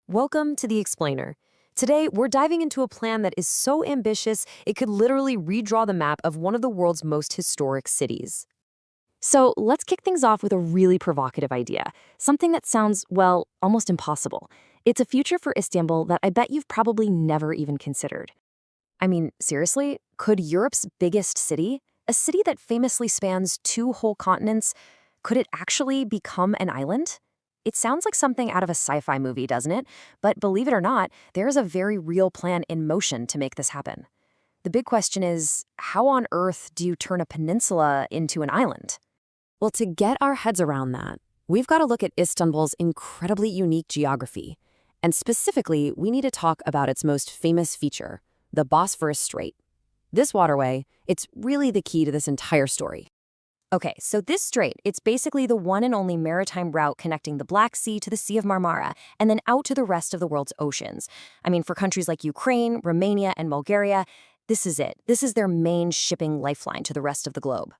Welcome to The Explainer. Today, we're diving into a plan that is so ambitious it could literally redraw the map of one of the world's most historic cities. So let's kick things off with a really provocative idea, something that sounds, well, almost impossible. It's a future for Istanbul that I bet you've probably never even considered. I mean, seriously, could Europe's biggest city, a city that famously spans two whole continents, could it actually become an island? It sounds like something out of a sci-fi movie, doesn't it? But believe it or not, there is a very real plan in motion to make this happen. The big question is, how on earth do you turn a peninsula into an island? Well, to get our heads around that, we've got to look at Istanbul's incredibly unique geography. And specifically, we need to talk about its most famous feature, the Bosphorus Strait. This waterway, it's really the key to this entire story. Okay, so this strait, it's basically the one and only maritime route connecting the Black Sea to the Sea of Marmara and then out to the rest of the world's oceans. I mean, for countries like Ukraine, Romania, and Bulgaria, this is it. This is their main shipping lifeline to the rest of the globe.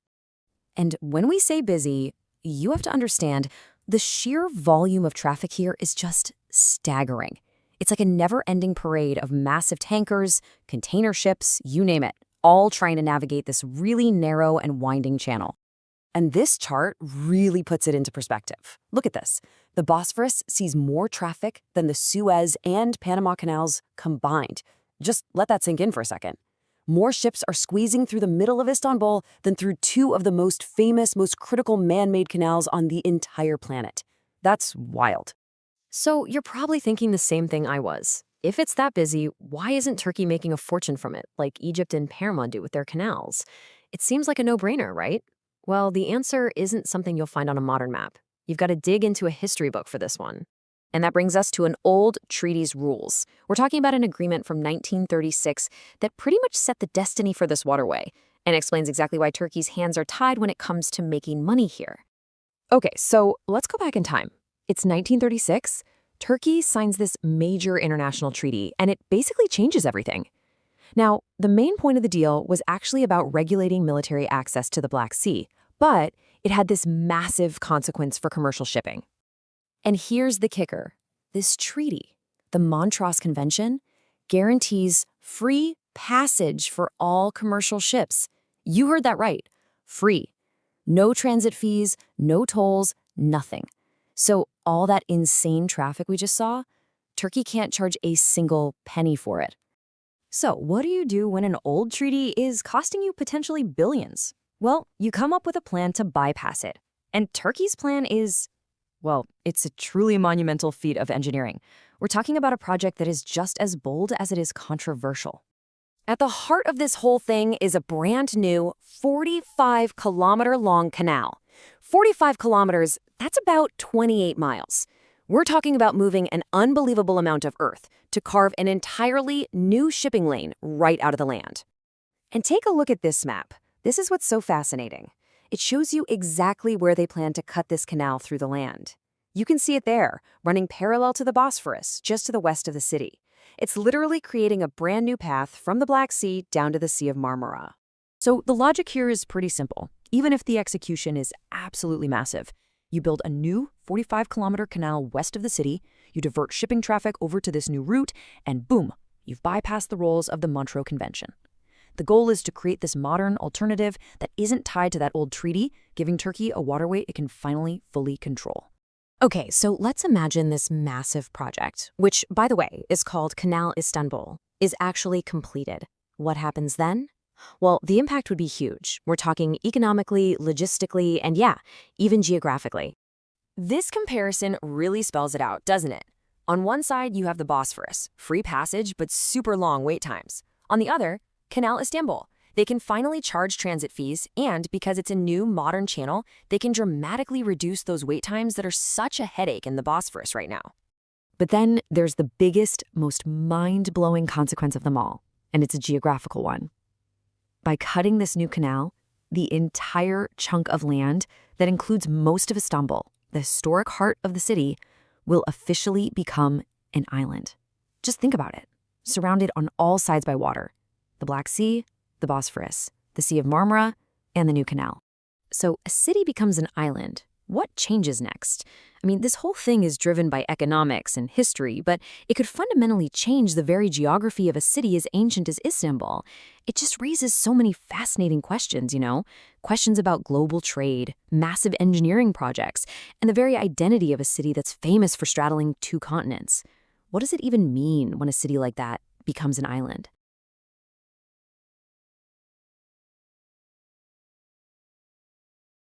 And when we say busy, you have to understand the sheer volume of traffic here is just staggering. It's like a never-ending parade of massive tankers, container ships, you name it, all trying to navigate this really narrow and winding channel. And this chart really puts it into perspective. Look at this. The Bosphorus sees more traffic than the Suez and Panama Canals combined. Just let that sink in for a second. More ships are squeezing through the middle of Istanbul than through two of the most famous, most critical man-made canals on the entire planet. That's wild. So you're probably thinking the same thing I was. If it's that busy, why isn't Turkey making a fortune from it, like Egypt and Panama do with their canals? It seems like a no-brainer, right? Well, the answer isn't something you'll find on a modern map. You've got to dig into a history book for this one. And that brings us to an old treaty's rules. We're talking about an agreement from 1936 that pretty much set the destiny for this waterway and explains exactly why Turkey's hands are tied when it comes to making money here. Okay, so let's go back in time. It's 1936. Turkey signs this major international treaty, and it basically changes everything. Now, the main point of the deal was actually about regulating military access to the Black Sea, but it had this massive consequence for commercial shipping. And here's the kicker. This treaty, the Montreux Convention, guarantees free passage for all commercial ships. You heard that right. Free. No transit fees, no tolls, nothing. So all that insane traffic we just saw, Turkey can't charge a single penny for it. So what do you do when an old treaty is costing you potentially billions? Well, you come up with a plan to bypass it. And Turkey's plan is, well, it's a truly monumental feat of engineering. We're talking about a project that is just as bold as it is controversial. At the heart of this whole thing is a brand new 45-kilometer-long canal. 45 kilometers, that's about 28 miles. We're talking about moving an unbelievable amount of earth to carve an entirely new shipping lane right out of the land. And take a look at this map. This is what's so fascinating. It shows you exactly where they plan to cut this canal through the land. You can see it there, running parallel to the Bosphorus, just to the west of the city. It's literally creating a brand new path from the Black Sea down to the Sea of Marmara. So the logic here is pretty simple. Even if the execution is absolutely massive, you build a new 45-kilometer canal west of the city, you divert shipping traffic over to this new route, and boom, you've bypassed the rules of the Montreux Convention. The goal is to create this modern alternative that isn't tied to that old treaty, giving Turkey a waterway it can finally fully control. Okay, so let's imagine this massive project, which, by the way, is called Canal Istanbul, is actually completed. What happens then? Well, the impact would be huge. We're talking economically, logistically, and yeah, even geographically. This comparison really spells it out, doesn't it? On one side, you have the Bosphorus, free passage but super long wait times. On the other, Canal Istanbul. They can finally charge transit fees, and because it's a new, modern channel, they can dramatically reduce those wait times that are such a headache in the Bosphorus right now. But then there's the biggest, most mind-blowing consequence of them all, and it's a geographical one. By cutting this new canal, the entire chunk of land that includes most of Istanbul, the historic heart of the city, will officially become an island. Just think about it. Surrounded on all sides by water. The Black Sea, the Bosphorus, the Sea of Marmara, and the new canal. So a city becomes an island, What changes next? I mean, this whole thing is driven by economics and history, but it could fundamentally change the very geography of a city as ancient as Istanbul. It just raises so many fascinating questions. Questions about global trade, massive engineering projects, and the very identity of a city that's famous for straddling two continents. What does it even mean when a city like that becomes an island?